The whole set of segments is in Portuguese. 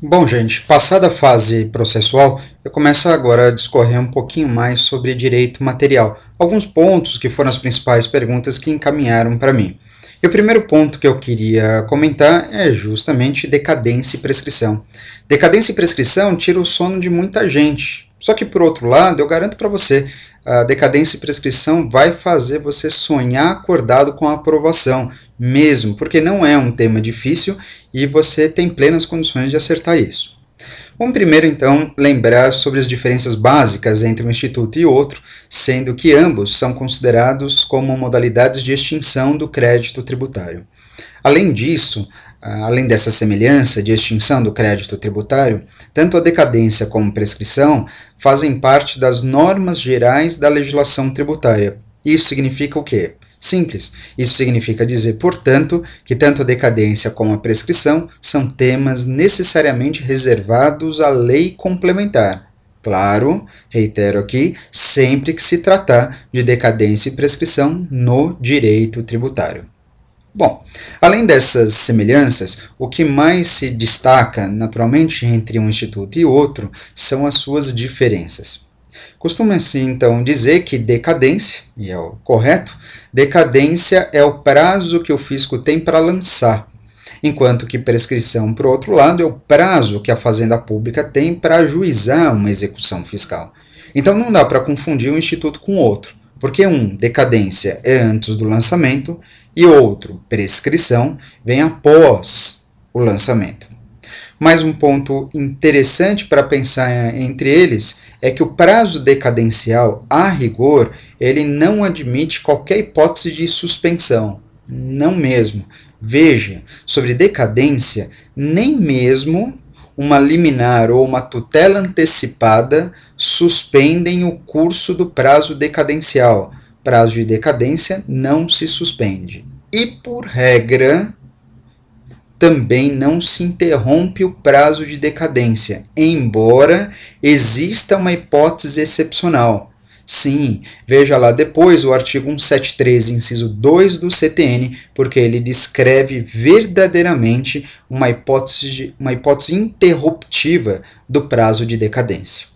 Bom, gente, passada a fase processual, eu começo agora a discorrer um pouquinho mais sobre direito material, alguns pontos que foram as principais perguntas que encaminharam para mim. E o primeiro ponto que eu queria comentar é justamente decadência e prescrição. Decadência e prescrição tira o sono de muita gente. Só que, por outro lado, eu garanto para você, a decadência e prescrição vai fazer você sonhar acordado com a aprovação, mesmo, porque não é um tema difícil e você tem plenas condições de acertar isso. Vamos primeiro, então, lembrar sobre as diferenças básicas entre um instituto e outro, sendo que ambos são considerados como modalidades de extinção do crédito tributário. Além disso, além dessa semelhança de extinção do crédito tributário, tanto a decadência como a prescrição fazem parte das normas gerais da legislação tributária. Isso significa o quê? Simples. Isso significa dizer, portanto, que tanto a decadência como a prescrição são temas necessariamente reservados à lei complementar. Claro, reitero aqui, sempre que se tratar de decadência e prescrição no direito tributário. Bom, além dessas semelhanças, o que mais se destaca, naturalmente, entre um instituto e outro são as suas diferenças. Costuma-se, então, dizer que decadência, e é o correto, decadência é o prazo que o fisco tem para lançar, enquanto que prescrição, por outro lado, é o prazo que a Fazenda Pública tem para ajuizar uma execução fiscal. Então não dá para confundir um instituto com outro, porque decadência é antes do lançamento, e outro, prescrição, vem após o lançamento. Mais um ponto interessante para pensar entre eles é que o prazo decadencial, a rigor, ele não admite qualquer hipótese de suspensão. Não mesmo. Veja, sobre decadência, nem mesmo uma liminar ou uma tutela antecipada suspendem o curso do prazo decadencial. Prazo de decadência não se suspende. E, por regra, também não se interrompe o prazo de decadência, embora exista uma hipótese excepcional. Sim, veja lá depois o artigo 173, inciso 2 do CTN, porque ele descreve verdadeiramente uma hipótese interruptiva do prazo de decadência.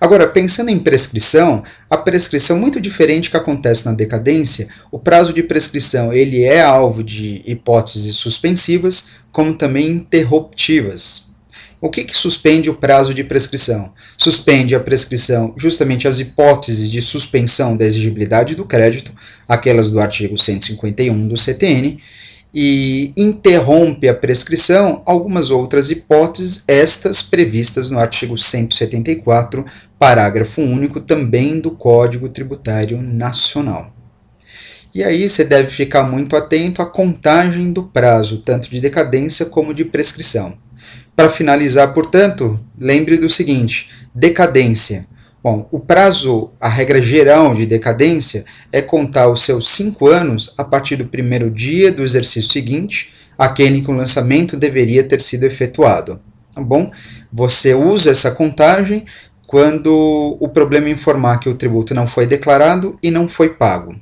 Agora, pensando em prescrição, a prescrição muito diferente que acontece na decadência, o prazo de prescrição ele é alvo de hipóteses suspensivas, como também interruptivas. O que suspende o prazo de prescrição? Suspende a prescrição justamente as hipóteses de suspensão da exigibilidade do crédito, aquelas do artigo 151 do CTN, e interrompe a prescrição algumas outras hipóteses, estas previstas no artigo 174, parágrafo único, também do Código Tributário Nacional. E aí você deve ficar muito atento à contagem do prazo, tanto de decadência como de prescrição. Para finalizar, portanto, lembre do seguinte, decadência. Bom, o prazo, a regra geral de decadência é contar os seus 5 anos a partir do primeiro dia do exercício seguinte, aquele que o lançamento deveria ter sido efetuado. Tá bom? Você usa essa contagem quando o problema informar que o tributo não foi declarado e não foi pago.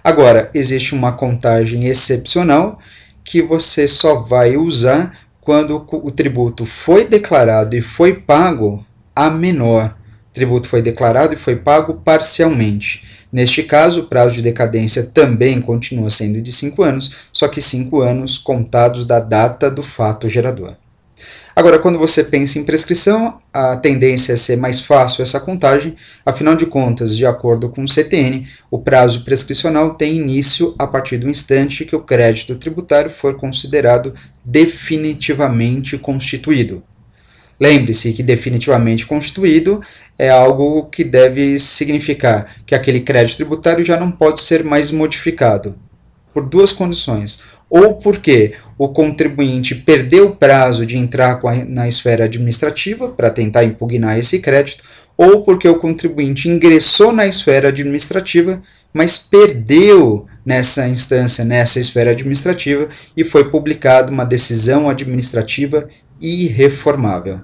Agora, existe uma contagem excepcional que você só vai usar quando o tributo foi declarado e foi pago a menor. O tributo foi declarado e foi pago parcialmente. Neste caso, o prazo de decadência também continua sendo de 5 anos, só que 5 anos contados da data do fato gerador. Agora, quando você pensa em prescrição, a tendência é ser mais fácil essa contagem, afinal de contas, de acordo com o CTN, o prazo prescricional tem início a partir do instante que o crédito tributário for considerado definitivamente constituído. Lembre-se que definitivamente constituído é algo que deve significar que aquele crédito tributário já não pode ser mais modificado, por duas condições. Ou porque o contribuinte perdeu o prazo de entrar na esfera administrativa para tentar impugnar esse crédito, ou porque o contribuinte ingressou na esfera administrativa, mas perdeu nessa instância, nessa esfera administrativa, e foi publicada uma decisão administrativa irreformável.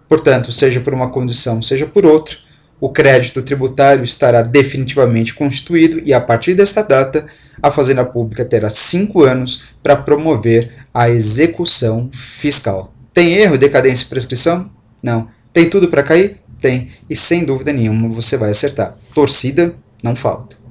Portanto, seja por uma condição, seja por outra, o crédito tributário estará definitivamente constituído e, a partir desta data, a Fazenda Pública terá 5 anos para promover a execução fiscal. Tem erro, decadência e prescrição? Não. Tem tudo para cair? Tem. E sem dúvida nenhuma você vai acertar. Torcida não falta.